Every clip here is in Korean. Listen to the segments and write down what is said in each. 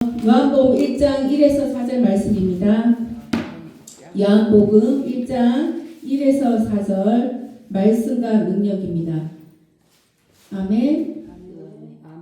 요한복음 1장 1에서 4절 말씀입니다. 요한복음 1장 1에서 4절 말씀과 능력입니다. 아멘.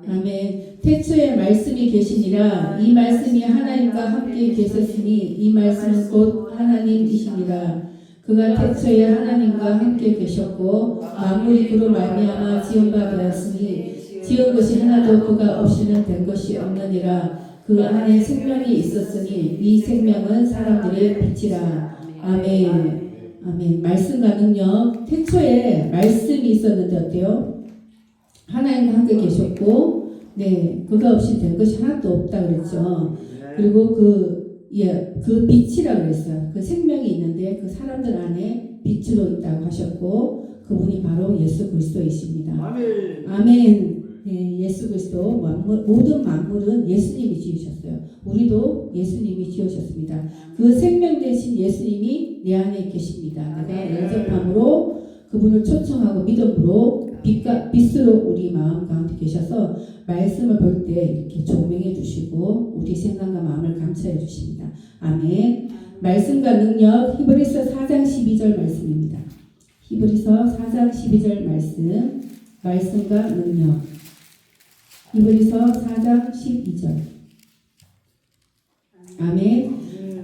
아멘. 태초에 말씀이 계시니라. 이 말씀이 하나님과 함께 계셨으니 이 말씀은 곧 하나님이시니라. 그가 태초에 하나님과 함께 계셨고 만물이 그로 말미암아 지은 바 되었으니 지은 것이 하나도 그가 없이는 된 것이 없느니라. 그 안에 생명이 있었으니 이 생명은 사람들의 빛이라. 아멘. 아멘. 말씀과 능력. 태초에 말씀이 있었는데 어때요? 하나님과 함께 계셨고, 네, 그가 없이 된 것이 하나도 없다 그랬죠. 그리고 그 빛이라 그랬어요. 그 생명이 있는데 그 사람들 안에 빛으로 있다고 하셨고, 그분이 바로 예수 그리스도이십니다. 아멘. 아멘. 네, 예수 그리스도 모든 만물은 예수님이 지으셨어요. 우리도 예수님이 지으셨습니다. 그 생명 대신 예수님이 내 안에 계십니다. 내가 영접함으로 그분을 초청하고 믿음으로 빛으로 우리 마음 가운데 계셔서 말씀을 볼 때 이렇게 조명해 주시고 우리 생각과 마음을 감찰해 주십니다. 아멘. 말씀과 능력. 히브리서 4장 12절 말씀입니다. 히브리서 4장 12절 말씀과 능력. 히브리서 4장 12절. 아멘.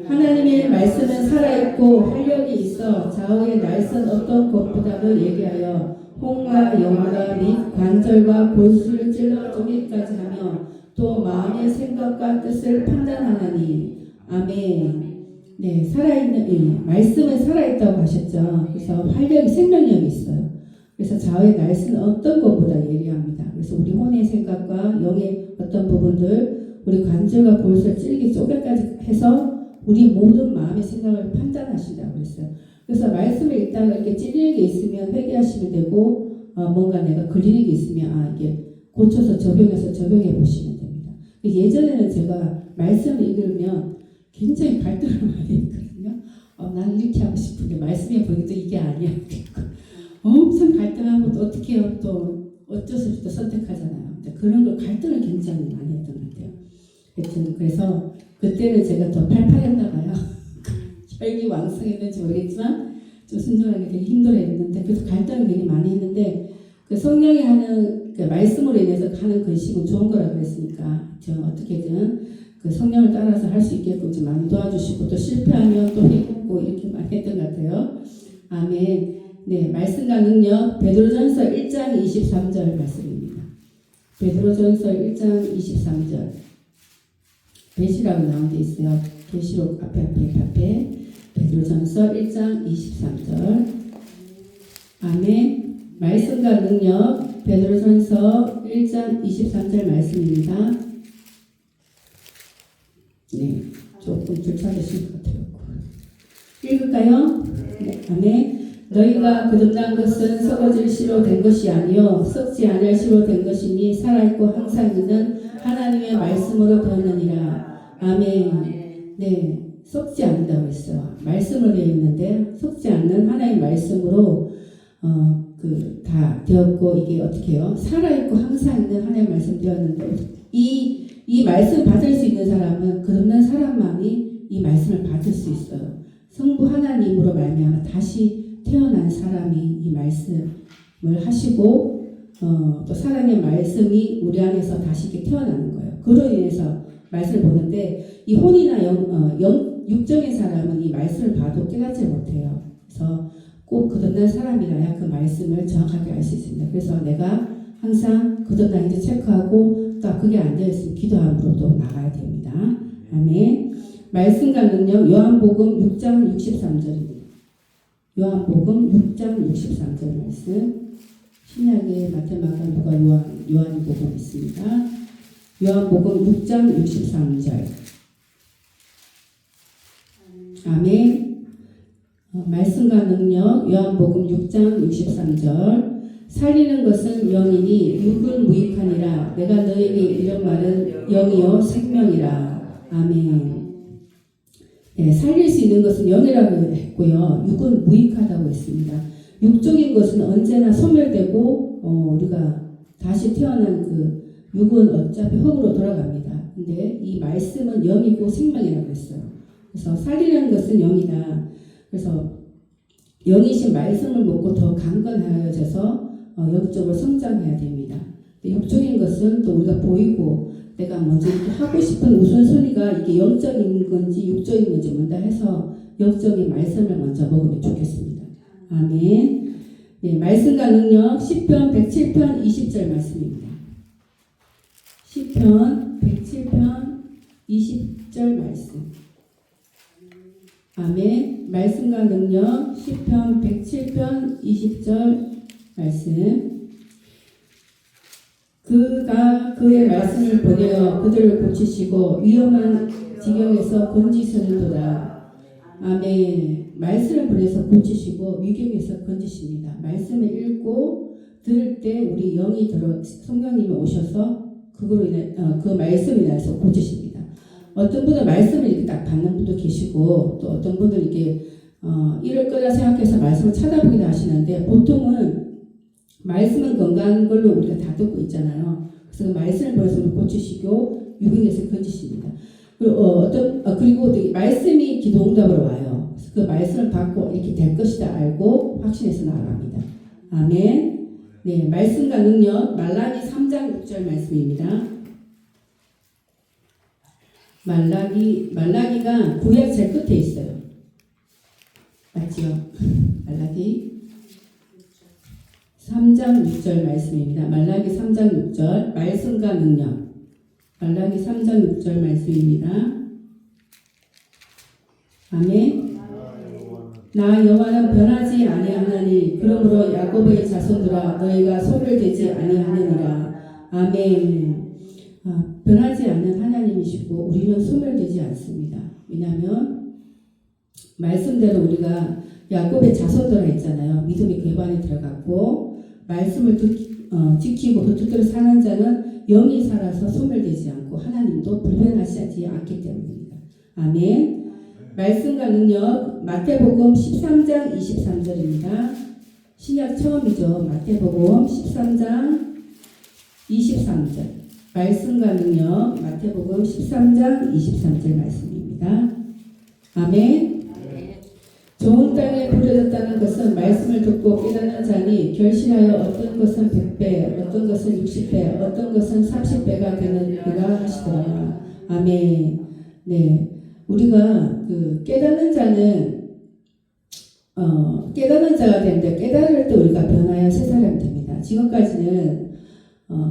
하나님의 말씀은 살아있고 활력이 있어 좌우의 날선 어떤 것보다도 예리하여 홍과 영과 및 관절과 골수를 찔러 쪼개기까지 하며 또 마음의 생각과 뜻을 판단하나니. 아멘. 네, 살아있는 말씀은 살아있다고 하셨죠. 그래서 활력이 생명력이 있어요. 그래서 좌우의 날씨는 어떤 것보다 예리합니다. 그래서 우리 혼의 생각과 영의 어떤 부분들, 우리 관절과 골수를 찔기 쪼개까지 해서 우리 모든 마음의 생각을 판단하신다고 했어요. 그래서 말씀을 읽다가 이렇게 찔리는 게 있으면 회개하시면 되고, 뭔가 내가 걸리는 게 있으면 이게 고쳐서 적용해 보시면 됩니다. 예전에는 제가 말씀을 읽으면 굉장히 갈등을 많이 했거든요. 나는 이렇게 하고 싶은데 말씀에 보니까 또 이게 아니야. 엄청 갈등하고 또 어떻게 해요? 또 어쩔 수 없이 또 선택하잖아요. 그런 걸 갈등을 굉장히 많이 했던 것 같아요. 하여튼 그래서 그때는 제가 더 팔팔했나 봐요. 혈기 왕성했는지 모르겠지만 좀 순종하기 되게 힘들어했는데 그래서 갈등을 되게 많이 했는데 그 성령이 하는 그 말씀으로 인해서 하는 근심은 좋은 거라고 그랬으니까 저 어떻게든 그 성령을 따라서 할 수 있게끔 좀 많이 도와주시고 또 실패하면 또 해보고 이렇게 많이 했던 것 같아요. 아멘. 네, 말씀과 능력. 베드로전서 1장 23절 말씀입니다. 베드로전서 1장 23절. 계시라고 나온 데 있어요. 계시록 앞에 베드로전서 1장 23절. 아멘. 말씀과 능력. 베드로전서 1장 23절 말씀입니다. 네, 조금 불편하실 것 같아요. 읽을까요? 네, 아멘. 너희가 거듭난 것은 썩어질 씨로 된 것이 아니요 썩지 않을 씨로 된 것이니 살아있고 항상 있는 하나님의 말씀으로 되었느니라. 아멘. 네, 썩지 않는다고 했어요. 말씀을 되어 있는데 썩지 않는 하나님의 말씀으로 다 되었고 이게 어떻게 해요? 살아있고 항상 있는 하나님의 말씀 되었는데 이 말씀 받을 수 있는 사람은 거듭난 사람만이 이 말씀을 받을 수 있어요. 성부 하나님으로 말미암아 다시 태어난 사람이 이 말씀을 하시고 또 사랑의 말씀이 우리 안에서 다시 이렇게 태어나는 거예요. 그로 인해서 말씀을 보는데 이 혼이나 육정의 사람은 이 말씀을 봐도 깨닫지 못해요. 그래서 꼭 거듭난 사람이라야 그 말씀을 정확하게 알 수 있습니다. 그래서 내가 항상 거듭난지 체크하고 또 그게 안 되어 있으면 기도함으로도 나가야 됩니다. 아멘. 말씀과 능력. 요한복음 6장 63절입니다. 요한복음 6장 63절 말씀. 신약의 마태, 마가, 누가, 요한이 복음 있습니다. 요한복음 6장 63절. 아멘. 말씀과 능력. 요한복음 6장 63절. 살리는 것은 영이니 육은 무익하니라. 내가 너에게 이런 말은 영이요 생명이라. 아멘. 네, 살릴 수 있는 것은 영이라고 했고요. 육은 무익하다고 했습니다. 육적인 것은 언제나 소멸되고 우리가 다시 태어난 그 육은 어차피 흙으로 돌아갑니다. 근데 이 말씀은 영이고 생명이라고 했어요. 그래서 살리려는 것은 영이다. 그래서 영이신 말씀을 먹고 더 강건하여져서 영적으로 성장해야 됩니다. 육적인 것은 또 우리가 보이고 내가 먼저 이렇게 하고 싶은 우선순위가 이게 영적인 건지 육적인 건지 먼저 해서 영적인 말씀을 먼저 먹으면 좋겠습니다. 아멘. 네, 말씀과 능력 시편 107편 20절 말씀입니다. 시편 107편 20절 말씀. 아멘. 말씀과 능력 시편 107편 20절 말씀. 그가 그의 말씀을 보내어 그들을 고치시고 위험한 지경에서 건지시는도다. 아멘. 말씀을 보내서 고치시고 위경에서 건지십니다. 말씀을 읽고 들을 때 우리 영이 들어 성령님이 오셔서 그거로 인해 그 말씀으로 인해서 고치십니다. 어떤 분은 말씀을 이렇게 딱 받는 분도 계시고 또 어떤 분은 이렇게 이럴 거라 생각해서 말씀을 찾아보기도 하시는데 보통은 말씀은 건강한 걸로 우리가 다 듣고 있잖아요. 그래서 그 말씀을 보내서 고치시고 유경에서 건지십니다. 그리고 말씀이 기도응답으로 와요. 그래서 그 말씀을 받고 이렇게 될 것이다 알고 확신해서 나아갑니다. 아멘. 네, 말씀과 능력 말라기 3장 6절 말씀입니다. 말라기가 구약 제일 끝에 있어요. 맞지요? 말라기 3장 6절 말씀입니다. 말라기 3장 6절 말씀과 능력 말라기 3장 6절 말씀입니다. 아멘. 나 여호와는 변하지 아니하나니 그러므로 야곱의 자손들아 너희가 소멸되지 아니하느니라. 아멘. 변하지 않는 하나님이시고 우리는 소멸되지 않습니다. 왜냐하면 말씀대로 우리가 야곱의 자손들아 했잖아요. 믿음의 궤반에 들어갔고 말씀을 지키고 그 뜻대로 사는 자는 영이 살아서 소멸되지 않고 하나님도 불변하시지 않기 때문입니다. 아멘. 말씀과 능력 마태복음 13장 23절입니다. 신약 처음이죠. 마태복음 13장 23절 말씀과 능력 마태복음 13장 23절 말씀입니다. 아멘. 좋은 땅에 버려졌다는 것은 말씀을 듣고 깨닫는 자니 결실하여 어떤 것은 100배, 어떤 것은 60배, 어떤 것은 30배가 되느니라 하시더라. 아멘. 네, 우리가 깨닫는 자는 깨닫는 자가 되는데 깨달을 때 우리가 변하여 새 사람이 됩니다. 지금까지는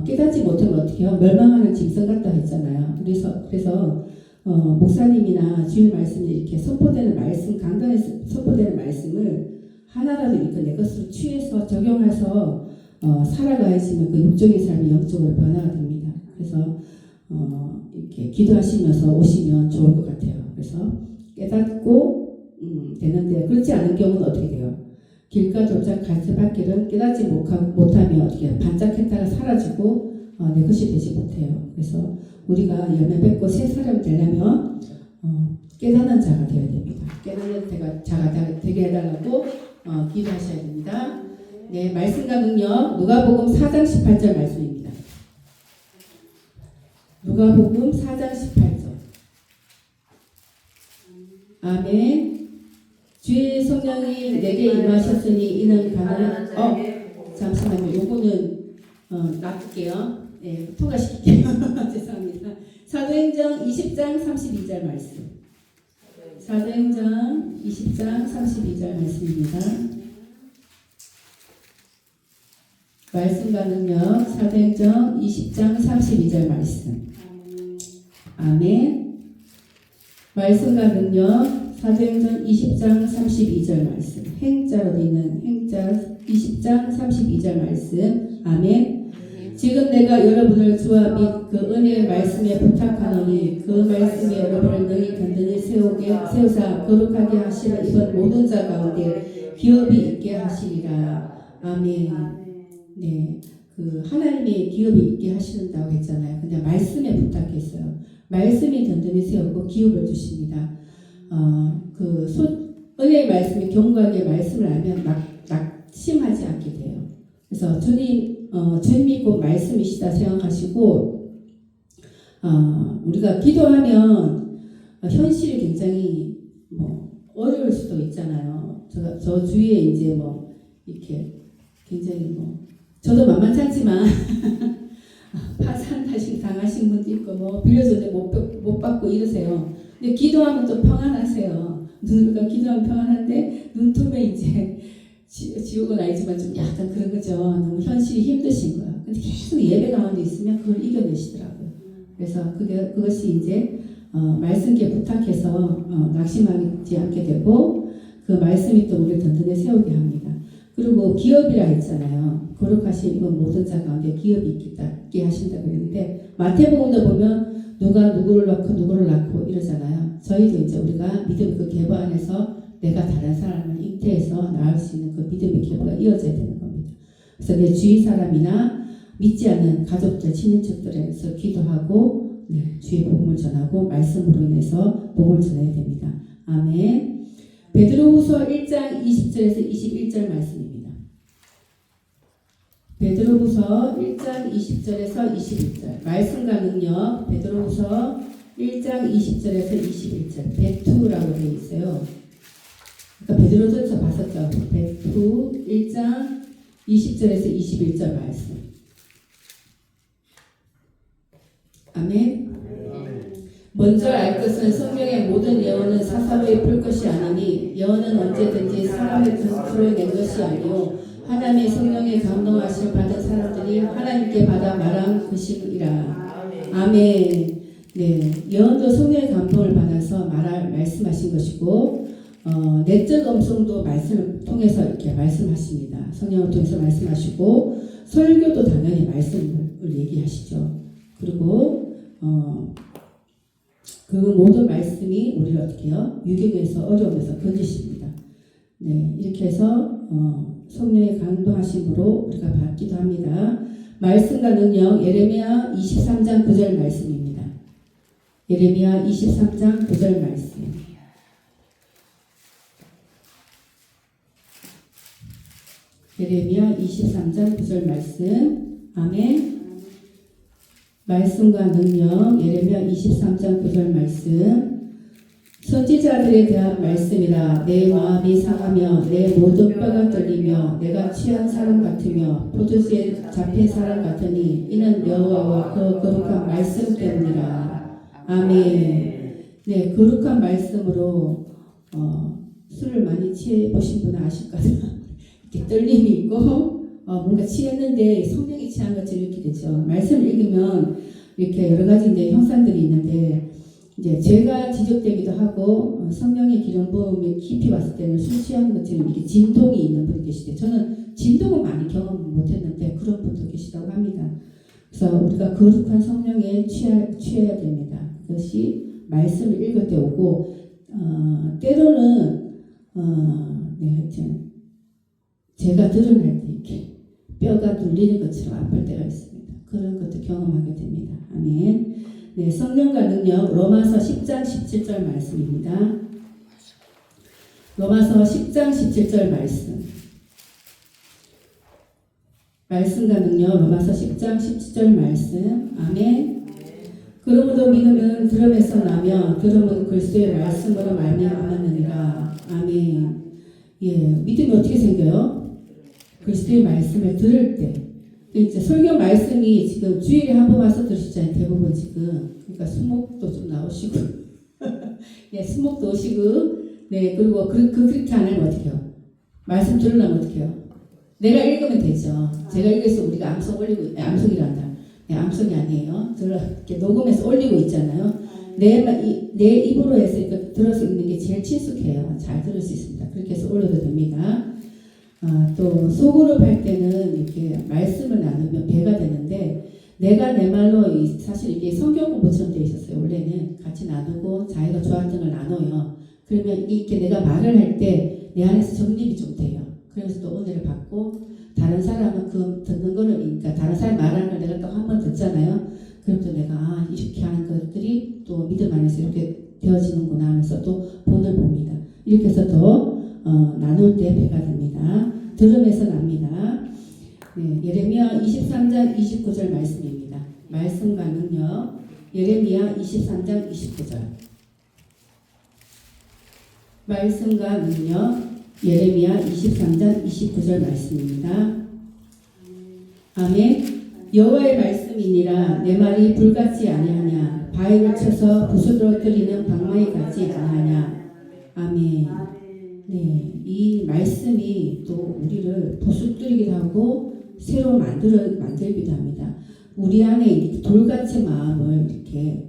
깨닫지 못하면 어떻게 해요? 멸망하는 짐승 같다 했잖아요. 그래서 목사님이나 주일 말씀이 이렇게 선포되는 말씀, 강단에 선포되는 말씀을 하나라도 이렇게 내 것으로 취해서 적용해서 살아가야지만 그 육적인 삶이 영적으로 변화가 됩니다. 그래서 이렇게 기도하시면서 오시면 좋을 것 같아요. 그래서 깨닫고 되는데 그렇지 않은 경우는 어떻게 돼요? 길가 도착 갈수밖에는 깨닫지 못하면 어떻게 반짝했다가 사라지고 내 것이 되지 못해요. 그래서 우리가 열매 맺고 새 사람이 되려면 깨닫는 자가 되어야 됩니다. 깨닫는 자가 되게 해달라고 기도하셔야 됩니다. 네, 말씀과 능력 누가복음 4장 18절 말씀입니다. 누가복음 4장 18절. 아멘. 주의 성령이 내게 임하셨으니 이는 가난한 잠시만요. 요거는 놔둘게요. 네, 통과시킬게요. 죄송합니다. 사도행전 20장 32절 말씀. 사도행전 20장 32절 말씀입니다. 말씀과 능력 사도행전 20장 32절 말씀. 아멘. 말씀과 능력 사도행전 20장 32절 말씀. 행자로 되는 행자 20장 32절 말씀. 아멘. 지금 내가 여러분을 주와 및 그 은혜의 말씀에 부탁하노니 그 말씀에 여러분을 능히 든든히 세우사 거룩하게 하시는 이번 모든 자 가운데 기업이 있게 하시리라. 아멘. 네, 하나님이 기업이 있게 하신다고 했잖아요. 근데 말씀에 부탁했어요. 말씀이 든든히 세우고 기업을 주십니다. 은혜의 말씀이 견고하게 말씀을 알면 낙심하지 않게 돼요. 그래서 주님이 곧 말씀이시다 생각하시고 우리가 기도하면 현실이 굉장히 어려울 수도 있잖아요. 저 주위에 이제 이렇게 굉장히 저도 만만찮지만 파산 당하신 분도 있고 빌려줬는데 못 받고 이러세요. 근데 기도하면 또 평안하세요. 우리가 기도하면 평안한데 눈 뜨면 이제 지옥은 아니지만 좀 약간 그런 거죠. 너무 현실이 힘드신 거예요. 근데 계속 예배 가운데 있으면 그걸 이겨내시더라고요. 그래서 그것이 이제 말씀께 부탁해서 낙심하지 않게 되고 그 말씀이 또 우리를 든든히 세우게 합니다. 그리고 기업이라 했잖아요. 거룩하신 모든 자 가운데 기업이 있게 하신다고 했는데 마태복음도 보면 누가 누구를 낳고 이러잖아요. 저희도 이제 우리가 믿음의 그 계보 안에서 내가 다른 사람을 잉태해서 낳을 수 있는 그 믿음의 계보가 이어져야 되는 겁니다. 그래서 내 주위 사람이나 믿지 않는 가족들, 친인척들에서 기도하고 주의 복음을 전하고 말씀으로 인해서 복음을 전해야 됩니다. 아멘. 베드로후서 1장 20절에서 21절 말씀입니다. 베드로후서 1장 20절에서 21절 말씀과 능력. 베드로후서 1장 20절에서 21절 베투라고 되어 있어요. 그러니까 베드로전서 봤었죠. 베투 1장 20절에서 21절 말씀. 아멘. 먼저 알 것은 성령의 모든 예언은 사사로이 풀 것이 아니니 예언은 언제든지 사람의 뜻으로 낸 것이 아니요 하나님의 성령의 감동하심 받은 사람들이 하나님께 받아 말한 것이니라. 아멘. 네, 예언도 성령의 감동을 받아서 말씀하신 것이고 내적 음성도 말씀을 통해서 이렇게 말씀하십니다. 성령을 통해서 말씀하시고 설교도 당연히 말씀을 얘기하시죠. 그리고 그 모든 말씀이 우리를 어떻게 해요? 유경에서 어려움에서 건지십니다. 네, 이렇게 해서 성령의 감동하심으로 우리가 받기도 합니다. 말씀과 능력 예레미야 23장 9절 말씀입니다. 예레미야 23장 9절 말씀. 예레미야 23장 9절 말씀. 아멘. 말씀과 능력 예레미야 23장 9절 말씀. 선지자들에 대한 말씀이라. 내 마음이 상하며 내 모든 뼈가 떨리며 내가 취한 사람 같으며 포도주에 잡힌 사람 같으니 이는 여호와와 그 거룩한 말씀 때문이라. 아멘. 네, 거룩한 말씀으로 술을 많이 취해 보신 분은 아실 거예요. 이렇게 떨림이 있고 뭔가 취했는데 성령이 취한 것처럼 이렇게 되죠. 말씀을 읽으면 이렇게 여러 가지 이제 형상들이 있는데 이제 죄가 지적되기도 하고 성령의 기름 부음이 깊이 왔을 때는 술 취하는 것처럼 이렇게 진동이 있는 분이 계시대. 저는 진동은 많이 경험 못했는데 그런 분도 계시다고 합니다. 그래서 우리가 거룩한 성령에 취해야 됩니다. 그것이 말씀을 읽을 때 오고 때로는 하여튼 제가 드러날 때 이렇게 뼈가 눌리는 것처럼 아플 때가 있습니다. 그런 것도 경험하게 됩니다. 아멘. 네, 성령과 능력 로마서 10장 17절 말씀입니다. 로마서 10장 17절 말씀. 말씀과 능력 로마서 10장 17절 말씀. 아멘. 그러므로 믿음은 들음에서 나며 들음은 그리스도의 말씀으로 말미암았느니라. 아멘. 예, 믿음이 어떻게 생겨요? 그리스도의 말씀을 들을 때. 이제 설교 말씀이 지금 주일에 한 번 와서 들으시잖아요. 대부분 지금. 그러니까 수목도 좀 나오시고. 예, 수목도 오시고. 네, 그리고 그렇게 안 하면 어떻게 해요? 말씀 들으려면 어떻게 해요? 내가 읽으면 되죠. 제가 읽어서 우리가 암송 올리고, 암송이란다. 네, 암송이 아니에요. 이렇게 녹음해서 올리고 있잖아요. 내 입으로 해서 이렇게 들어서 읽는 게 제일 친숙해요. 잘 들을 수 있습니다. 그렇게 해서 올려도 됩니다. 또 소그룹 할 때는 이렇게 말씀을 나누면 배가 되는데 내가 내 말로 사실 이게 성경 공부처럼 되어 있었어요. 원래는 같이 나누고 자기가 좋아하는 걸 나눠요. 그러면 이렇게 내가 말을 할 때 내 안에서 정립이 좀 돼요. 그러면서 또 은혜를 받고 다른 사람은 그 듣는 거를 그러니까 다른 사람이 말하는 걸 내가 또 한 번 듣잖아요. 그럼 또 내가 이렇게 하는 것들이 또 믿음 안에서 이렇게 되어지는구나 하면서 또 본을 봅니다. 이렇게 해서 또 나눌 때 배가 됩니다. 들음에서 납니다. 네, 예레미야 23장 29절 말씀입니다. 말씀과 능력. 예레미야 23장 29절. 말씀과 능력, 예레미야 23장 29절 말씀입니다. 아멘. 여호와의 말씀이니라. 내 말이 불같지 아니하냐. 바위를 쳐서 부스러뜨리는 방망이 같지 아니하냐. 아멘. 네, 이 말씀이 또 우리를 부스뜨리기도 하고 새로 만들기도 합니다. 우리 안에 돌같이 마음을 이렇게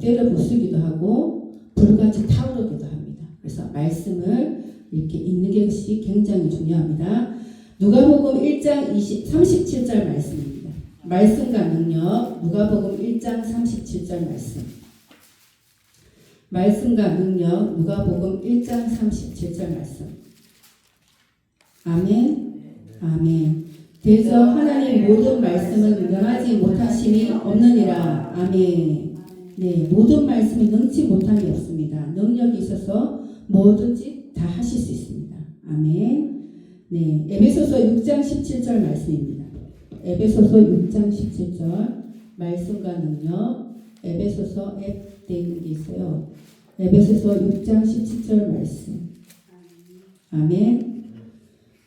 때려 부수기도 하고 불같이 타오르기도 합니다. 그래서 말씀을 이렇게 읽는 것이 굉장히 중요합니다. 누가복음 1장 37절 말씀입니다. 말씀과 능력, 누가복음 1장 37절 말씀. 말씀과 능력, 누가복음 1장 37절 말씀. 아멘. 아멘. 대저 하나님 모든 말씀은 능하지 못하심이 없느니라. 아멘. 네, 모든 말씀이 능치 못함이 없습니다. 능력이 있어서 뭐든지 다 하실 수 있습니다. 아멘. 네, 에베소서 6장 17절 말씀입니다. 에베소서 6장 17절 말씀과 능력. 에베소서 앱 돼 있는 게 있어요. 에베소서 6장 17절 말씀. 아멘.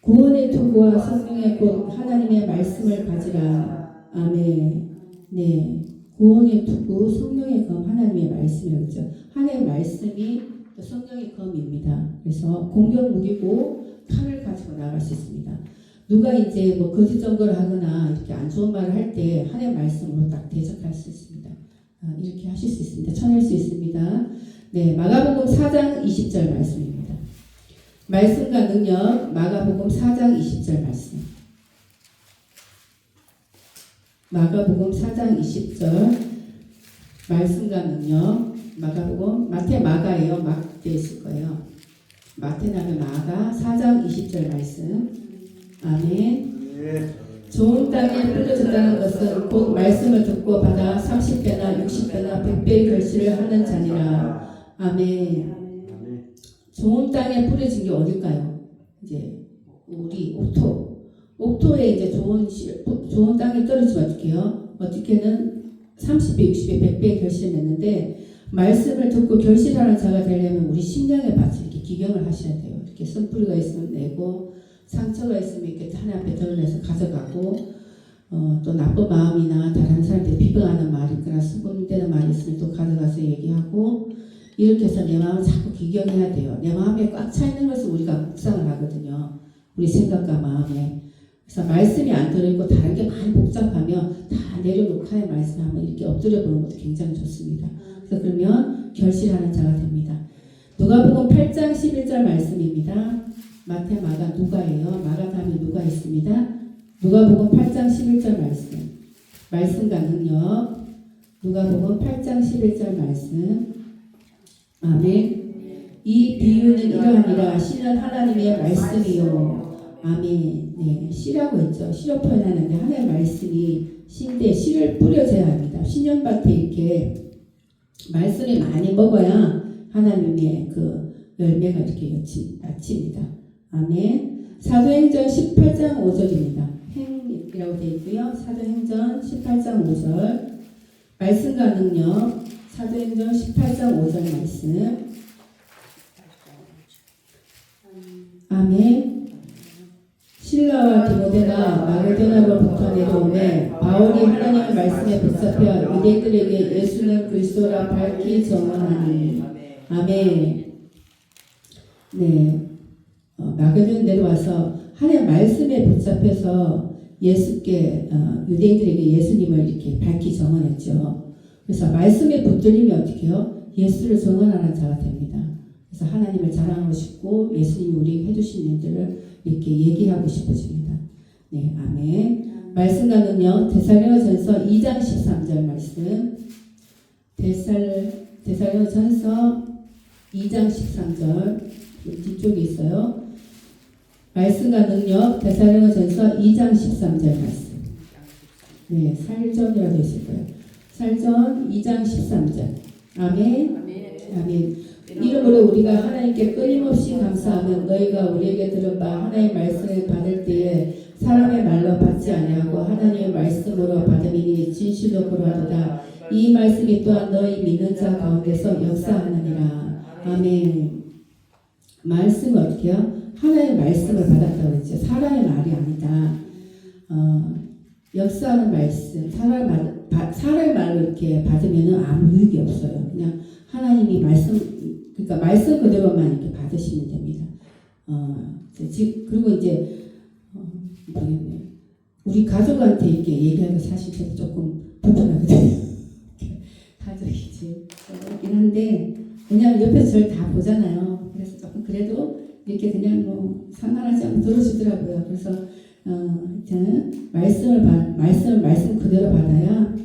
구원의 투구와 성령의 곧 하나님의 말씀을 가지라. 아멘. 네, 구원의 투구, 성령의 검, 하나님의 말씀이라고 했죠. 하나님의 말씀이 성령의 검입니다. 그래서 공격 무기고 칼을 가지고 나갈 수 있습니다. 누가 이제 뭐 거짓 증거를 하거나 이렇게 안 좋은 말을 할 때 하나님의 말씀으로 딱 대적할 수 있습니다. 이렇게 하실 수 있습니다. 쳐낼 수 있습니다. 네, 마가복음 4장 20절 말씀입니다. 말씀과 능력, 마가복음 4장 20절 말씀. 마가복음 4장 20절 말씀과 능력. 마가복음, 마태 마가예요. 마태 있을 거예요. 마태 나면 마가 4장 20절 말씀. 아멘. 좋은 땅에 뿌려졌다는 것은 곧 말씀을 듣고 받아 30배나 60배나 100배의 결실을 하는 자니라. 아멘. 좋은 땅에 뿌려진 게 어딜까요? 이제 우리 옥토에 이제 좋은 땅에 떨어지면 어떡해요? 어떻게는 30배, 60배, 100배의 결실을 냈는데 말씀을 듣고 결실하는 자가 되려면 우리 심령의 밭을 이렇게 기경을 하셔야 돼요. 이렇게 쓴뿌리가 있으면 내고 상처가 있으면 이렇게 하나님 앞에 드러내서 가져가고 또 나쁜 마음이나 다른 사람들이 비방하는 말이 있거나 수군되는 말이 있으면 또 가져가서 얘기하고 이렇게 해서 내 마음을 자꾸 기경해야 돼요. 내 마음에 꽉 차 있는 것을 우리가 묵상을 하거든요. 우리 생각과 마음에. 그래서 말씀이 안 들어있고 다른 게 많이 복잡하면 다 내려놓고 하나의 말씀하면 이렇게 엎드려 보는 것도 굉장히 좋습니다. 그래서 그러면 결실하는 자가 됩니다. 누가복음 8장 11절 말씀입니다. 마태, 마가, 누가예요. 마가 다음에 누가 있습니다. 누가복음 8장 11절 말씀. 말씀과 능력. 누가복음 8장 11절 말씀. 아멘. 이 비유는 이러하니라. 씨는 하나님의 말씀이요. 아멘. 네, 씨라고 했죠. 씨로 표현하는데 하나님의 말씀이 씨인데 씨를 뿌려줘야 합니다. 신년밭에 이렇게 말씀이 많이 먹어야 하나님의 그 열매가 이렇게 맺힙니다. 아멘. 사도행전 18장 5절입니다. 행이라고 되어 있고요. 사도행전 18장 5절. 말씀과 능력. 사도행전 18장 5절 말씀. 아멘. 실라와 디모데가 마게도나로부터 내려오매 바울이 하나님의 말씀에 붙잡혀 유대인들에게 예수는 그리스도라 밝히 증언하니. 아멘. 네. 마게도나 내려와서 하나님의 말씀에 붙잡혀서 예수께 유대인들에게 예수님을 이렇게 밝히 증언했죠. 그래서 말씀에 붙들리면 어떻게 해요? 예수를 증언하는 자가 됩니다. 그래서 하나님을 자랑하고 싶고 예수님이 우리에게 해주신 일들을 이렇게 얘기하고 싶어집니다. 네, 아멘. 말씀과 능력. 데살로니가전서 2장 13절 말씀. 데살로니가전서 2장 13절 뒤쪽에 있어요. 말씀과 능력. 데살로니가전서 2장 13절 말씀. 네, 살전이라고 되어 있을 거예요. 살전 2장 13절. 아멘. 아멘. 이러므로 우리가 하나님께 끊임없이 감사하면 너희가 우리에게 들은 바 하나님의 말씀을 받을 때에 사람의 말로 받지 아니하고 하나님의 말씀으로 받음이니 진실로 그러하도다. 이 말씀이 또한 너희 믿는 자 가운데서 역사하느니라. 아멘. 말씀은 어떻게 해요? 하나의 말씀을 받았다고 했죠. 사람의 말이 아니다. 역사하는 말씀, 사람의 말로 이렇게 받으면 아무 의욕이 없어요. 그냥 하나님이 그러니까 말씀 그대로만 이렇게 받으시면 됩니다. 그리고 이제, 우리 가족한테 이렇게 얘기하는 거 사실 저도 조금 불편하거든요. 가족이지. 그렇긴 한데, 왜냐면 옆에서 저를 다 보잖아요. 그래서 조금 그래도 이렇게 그냥 뭐 상관하지 않고 들어주더라고요. 그래서, 저는 말씀 그대로 받아야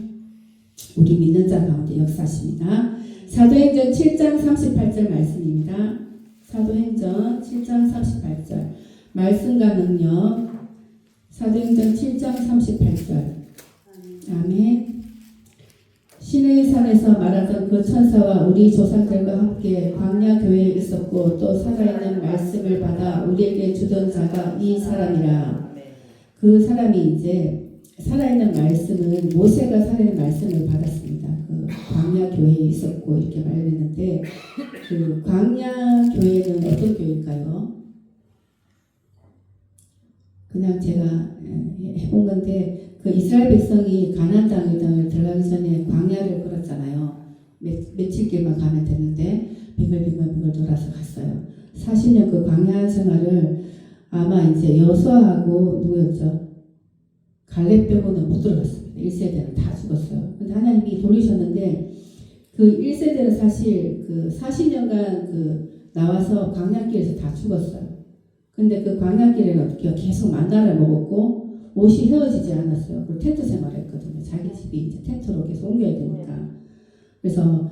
우리 믿는 자 가운데 역사하십니다. 사도행전 7장 38절 말씀입니다. 사도행전 7장 38절 말씀과 능력. 사도행전 7장 38절. 아멘. 시내의 산에서 말하던 그 천사와 우리 조상들과 함께 광야 교회에 있었고 또 살아있는 말씀을 받아 우리에게 주던 자가 이 사람이라. 그 사람이 이제 살아있는 말씀은 모세가 살아있는 말씀을 받았습니다. 그 광야 교회에 있었고 이렇게 말했는데 그 광야 교회는 어떤 교회일까요? 그냥 제가 해본 건데 그 이스라엘 백성이 가나안 땅에 들어가기 전에 광야를 걸었잖아요. 며칠 길만 가면 됐는데 빙글빙글 돌아서 갔어요. 40년 그 광야 생활을 아마 이제 여호수아하고 누구였죠? 갈렙 빼고는 못 들어갔습니다. 1세대는 다 죽었어요. 근데 하나님이 돌리셨는데 그 1세대는 사실 그 40년간 그 나와서 광야길에서 다 죽었어요. 근데 그 광야길에는 어떻게 해요? 계속 만나를 먹었고 옷이 헤어지지 않았어요. 그리고 텐트 생활을 했거든요. 자기 집이 이제 텐트로 계속 옮겨야 되니까. 그래서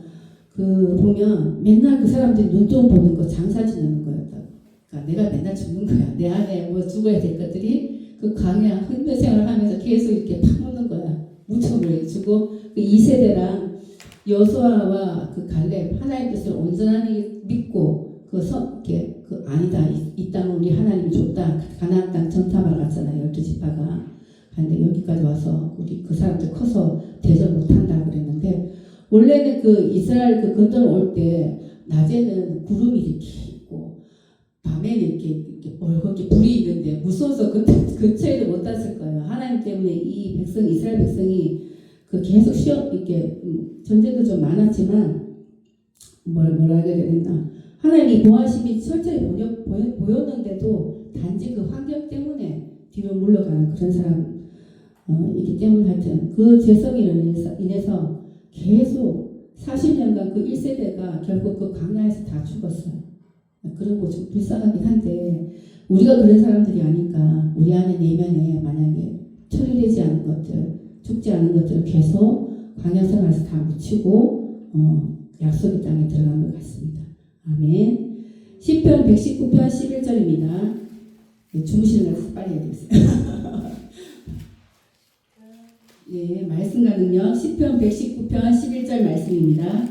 그 보면 맨날 그 사람들이 눈동 보는 거 장사 지내는 거였다고. 그러니까 내가 맨날 죽는 거야. 내 안에 뭐 죽어야 될 것들이 그 광야 흡연 생활을 하면서 계속 이렇게 파묻는 거야. 무청을 주고 그 2세대랑 여호수아와 그 갈렙 하나님의 뜻을 온전하게 믿고 이렇게 아니다. 이 땅은 우리 하나님이 줬다. 가나안 땅 정탐하러 갔잖아요. 12지파가. 근데 여기까지 와서 우리 그 사람들 커서 대접 못한다 그랬는데 원래는 그 이스라엘 그 건너러 올 때 낮에는 구름이 이렇게 있고 밤에는 이렇게 벌겋게 불이 있는데 무서워서 근처에도 못 갔을 거예요. 하나님 때문에 이 백성 이스라엘 백성이 그 계속 이렇게 전쟁도 좀 많았지만 뭐라 해야 되나 하나님이 보호하심이 철저히 보였는데도 단지 그 환경 때문에 뒤로 물러가는 그런 사람이기 때문에 하여튼 그 죄성으로 인해서 계속 40년간 그 1세대가 결국 그 광야에서 다 죽었어요. 그런 거 좀 불쌍하긴 한데 우리가 그런 사람들이 아니까 우리 안에 내면에 만약에 처리되지 않은 것들 죽지 않은 것들을 계속 광야 생활에서 다 묻히고 약속의 땅에 들어간 것 같습니다. 아멘. 시편 119편 11절입니다. 주무시는 날 빨리 해야 되겠어요. 예, 말씀과 능력 시편 119편 11절 말씀입니다.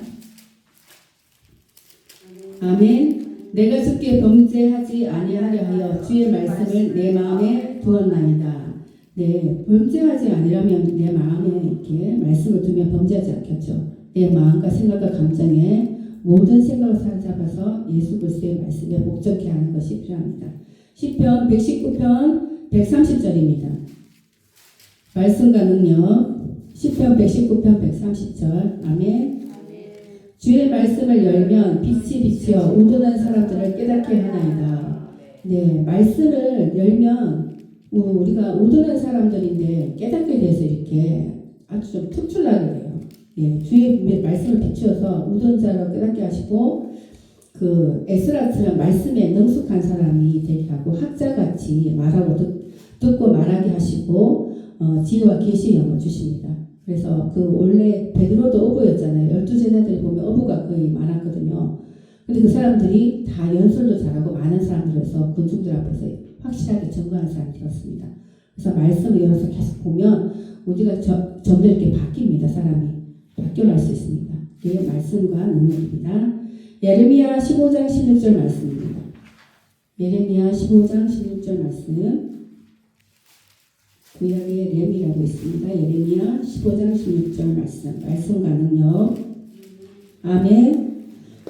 아멘. 내가 주께 범죄하지 아니하려 하여 주의 말씀을 내 마음에 두었나이다. 네, 범죄하지 아니라면 내 마음에 이렇게 말씀을 두면 범죄하지 않겠죠. 내 마음과 생각과 감정에 모든 생각을 사로잡아서 예수 그리스도의 말씀에 목적해 하는 것이 필요합니다. 시편 119편 130절입니다. 말씀과 능력 시편 119편 130절 아멘. 주의 말씀을 열면 빛이 비치어 우둔한 사람들을 깨닫게 하나이다. 네, 말씀을 열면 우리가 우둔한 사람들인데 깨닫게 돼서 이렇게 아주 좀 특출나게 돼요. 예, 주의 말씀을 비추어서 우둔 자로 깨닫게 하시고 그 에스라처럼 말씀에 능숙한 사람이 되게 하고 학자같이 말하고 듣고 말하게 하시고 지혜와 계시의 영을 주십니다. 그래서 그 원래 베드로도 어부였잖아요. 12제자들이 보면 어부가 거의 많았거든요. 근데 그 사람들이 다 연설도 잘하고 많은 사람들에서 군중들 앞에서 확실하게 증거하는 사람들이었습니다. 그래서 말씀을 열어서 계속 보면 우리가 점점 이렇게 바뀝니다. 사람이 바뀌어갈 수 있습니다. 이게 말씀과 능력입니다. 예레미야 15장 16절 말씀입니다. 예레미야 15장 16절 말씀 구약의 렘이라고 있습니다. 예레미야 15장 16절 말씀 가는요. 아멘.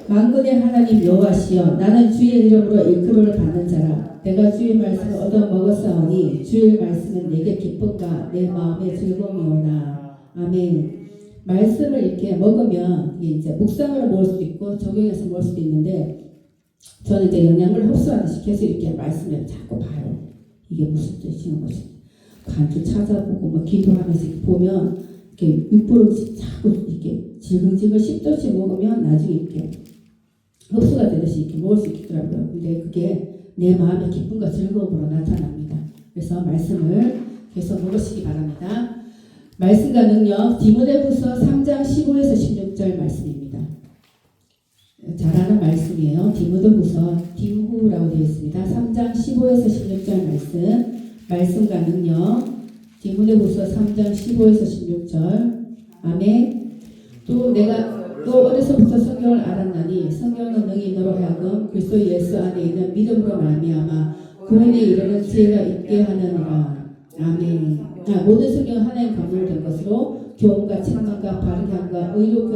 만군의 하나님 여호와시여, 나는 주의 이름으로 일컬음을 받는 자라. 내가 주의 말씀을 얻어 먹었사오니 주의 말씀은 내게 기쁨과 내 마음의 즐거움이오나. 아멘. 말씀을 이렇게 먹으면 이게 이제 묵상으로 먹을 수도 있고 적용해서 먹을 수도 있는데, 저는 이제 영양을 흡수하듯이 계속 이렇게 말씀을 자꾸 봐요. 이게 무슨 뜻이는 것이. 간주 찾아보고 뭐 기도하면서 이렇게 보면 이렇게 육부를 자꾸 이렇게 질근질근 씹듯이 먹으면 나중에 이렇게 흡수가 되듯이 이렇게 먹을 수 있더라고요. 근데 그게 내 마음의 기쁨과 즐거움으로 나타납니다. 그래서 말씀을 계속 먹으시기 바랍니다. 말씀과 능력, 디모데후서 3장 15에서 16절 말씀입니다. 잘 아는 말씀이에요. 디모데후서 디후라고 되어 있습니다. 3장 15에서 16절 말씀과 능력, 디모데후서 3장 15에서 16절. 아멘. 또 내가 또 어려서부터 성경을 알았나니 성경은 능히 너로 하여금 그리스도 예수 안에 있는 믿음으로 말미암아 구원에 이르는 지혜가 있게 하느니라. 아멘. 모든 성경은 하나님 감동된 것으로 교훈과 책망과 바르게 함과 의로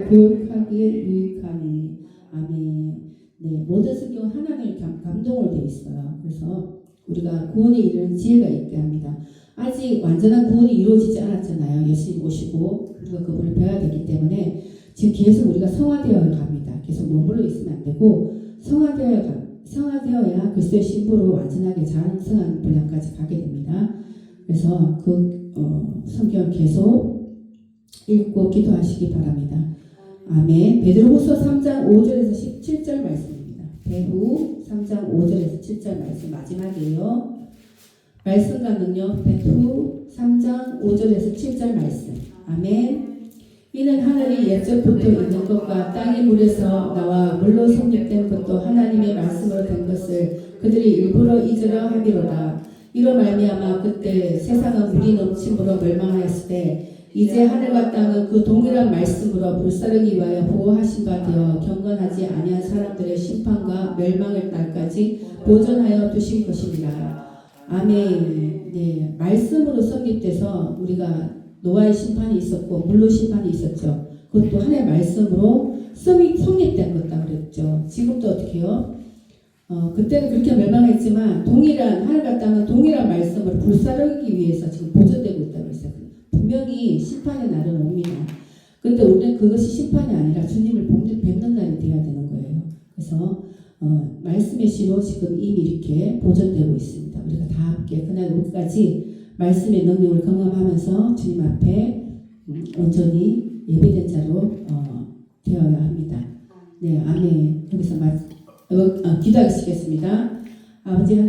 교육하기에 유익하니. 아멘. 네, 모든 성경은 하나님의 감동으로 되어 있어요. 그래서 우리가 구원에 이르는 지혜가 있게 합니다. 아직 완전한 구원이 이루어지지 않았잖아요. 예수님 오시고 우리가 그분을 배워야 되기 때문에 지금 계속 우리가 성화되어 갑니다. 계속 머물러 있으면 안 되고 성화되어야 그리스도의 신부로 완전하게 장성한 분량까지 가게 됩니다. 그래서 그 성경 계속 읽고 기도하시기 바랍니다. 아멘. 베드로후서 3장 5절에서 17절 말씀입니다. 베드로 3장 5절에서 7절 말씀 마지막이에요. 말씀과 능력 베드로 3장 5절에서 7절 말씀. 아멘. 이는 하늘이 옛적부터 있는 것과 땅의 물에서 나와 물로 성립된 것도 하나님의 말씀으로 된 것을 그들이 일부러 잊으려 함이로다. 이로 말미암아 그때 세상은 물이 넘침으로 멸망하였을 때 이제 하늘과 땅은 그 동일한 말씀으로 불사르기 위하여 보호하신 바 되어 경건하지 아니한 사람들의 심판과 멸망의 날까지 보존하여 두신 것이니라. 아멘. 네, 말씀으로 성립돼서 우리가 노아의 심판이 있었고 물로 심판이 있었죠. 그것도 하나의 말씀으로 성립된 것다 그랬죠. 지금도 어떻게 해요? 그때는 그렇게 멸망했지만 동일한 하늘과 땅은 동일한 말씀으로 불사르기 위해서 지금 보존되고 있다고 했어요. 분명히 심판의 날은 옵니다. 근데 우리는 그것이 심판이 아니라 주님을 뵙는 날이 돼야 되는 거예요. 그래서 말씀의 시로 지금 이미 이렇게 보존되고 있습니다. 우리가 다 함께 그날 오기까지 말씀의 능력을 경험하면서 주님 앞에 온전히 예배된 자로 되어야 합니다. 네, 아멘. 여기서 기도하시겠습니다. 아버지 하나님.